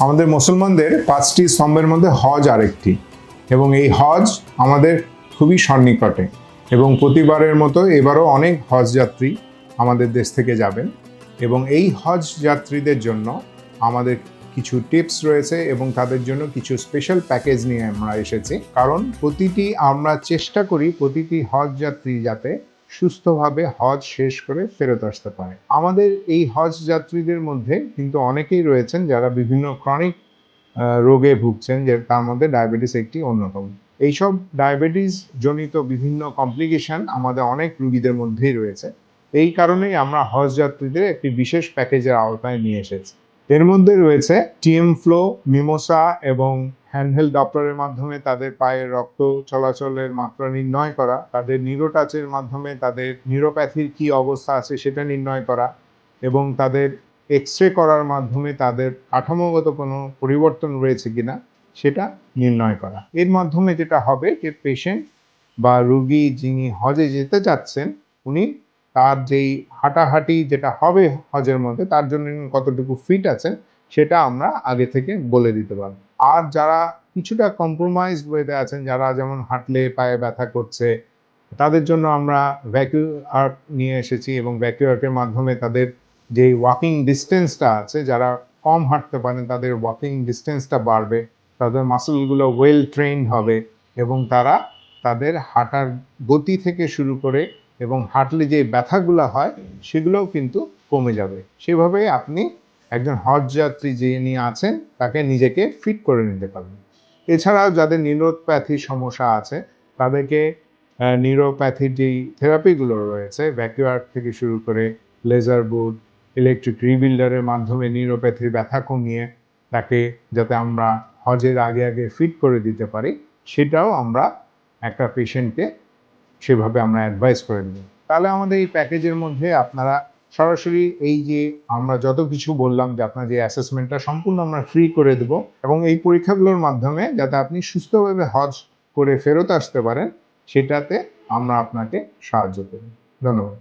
আমাদের মুসলমানদের 5টি স্তম্ভের মধ্যে হজ আরেকটি, এবং এই হজ আমাদের খুবই সন্নিকটে, এবং প্রতিবারের মতো এবারও অনেক হজ যাত্রী আমাদের দেশ থেকে যাবেন। এবং এই হজ যাত্রীদের জন্য আমাদের কিছু টিপস রয়েছে এবং তাদের জন্য কিছু স্পেশাল প্যাকেজ নিয়ে আমরা এসেছি। কারণ আমরা চেষ্টা করি প্রতিটি হজ যাত্রী যাতে সুস্থভাবে হজ শেষ করে ফেরত আসতে পারে। আমাদের এই হজ যাত্রীদের মধ্যে কিন্তু অনেকেই রয়েছেন যারা বিভিন্ন ক্রনিক রোগে ভুগছেন, যে তার মধ্যে ডায়াবেটিস একটি অন্যতম। এইসব ডায়াবেটিস জনিত বিভিন্ন কমপ্লিকেশন আমাদের অনেক রোগীদের মধ্যেই রয়েছে। এই কারণেই আমরা হজ যাত্রীদের একটি বিশেষ প্যাকেজের আওতায় নিয়ে এসেছি। এর মধ্যে রয়েছে টিএম ফ্লো, মিমোসা এবং হ্যান্ডহেল্ড ডপলারের মাধ্যমে তাদের পায়ের রক্ত চলাচলের মাত্রা নির্ণয় করা, তাদের নিউরোটাচের মাধ্যমে তাদের নিউরোপ্যাথির কি অবস্থা আছে সেটা নির্ণয় করা, এবং তাদের এক্স রে করার মাধ্যমে তাদের কাঠামোগত কোনো পরিবর্তন রয়েছে কিনা সেটা নির্ণয় করা। এর মাধ্যমে যেটা হবে যে পেশেন্ট বা রোগী যিনি হজে যেতে চাচ্ছেন উনি তার যেই হাঁটাহাঁটি যেটা হবে হজের মধ্যে তার জন্য কতটুকু ফিট আছেন সেটা আমরা আগে থেকে বলে দিতে পারবো। আর যারা কিছুটা কম্প্রোমাইজড ওয়েতে আছেন, যারা যেমন হাঁটলে পায়ে ব্যথা করছে, তাদের জন্য আমরা ভ্যাকিউ আর্ক নিয়ে এসেছি, এবং ভ্যাকিউ আর্কের মাধ্যমে তাদের যে ওয়াকিং ডিস্টেন্সটা আছে, যারা কম হাঁটতে পারেন তাদের ওয়াকিং ডিস্টেন্সটা বাড়বে, তাদের মাসলগুলো ওয়েল ট্রেনড হবে, এবং তারা তাদের হাঁটার গতি থেকে শুরু করে এবং হাঁটলে যে ব্যথাগুলো হয় সেগুলোও কিন্তু কমে যাবে। সেভাবে আপনি একজন হজ যাত্রী যিনি আছেন তাকে নিজেকে ফিট করে নিতে পারবেন। এছাড়াও যাদের নিউরোপ্যাথির সমস্যা আছে তাদেরকে নিউরোপ্যাথির যেই থেরাপিগুলো রয়েছে, ভ্যাকিউ আর্ক থেকে শুরু করে লেজার বুট, ইলেকট্রিক রিবিল্ডারের মাধ্যমে নিউরোপ্যাথির ব্যথা কমিয়ে তাকে যাতে আমরা হজের আগে আগে ফিট করে দিতে পারি, সেটাও আমরা একটা পেশেন্টকে সেভাবে আমরা অ্যাডভাইস করে দেব। তাহলে আমাদের এই প্যাকেজের মধ্যে আপনারা সরাসরি এই যে আমরা যত কিছু বললাম যে আপনার যে অ্যাসেসমেন্টটা সম্পূর্ণ আমরা ফ্রি করে দেব, এবং এই পরীক্ষাগুলোর মাধ্যমে যাতে আপনি সুস্থভাবে হজ করে ফেরত আসতে পারেন সেটাতে আমরা আপনাকে সাহায্য করি। ধন্যবাদ।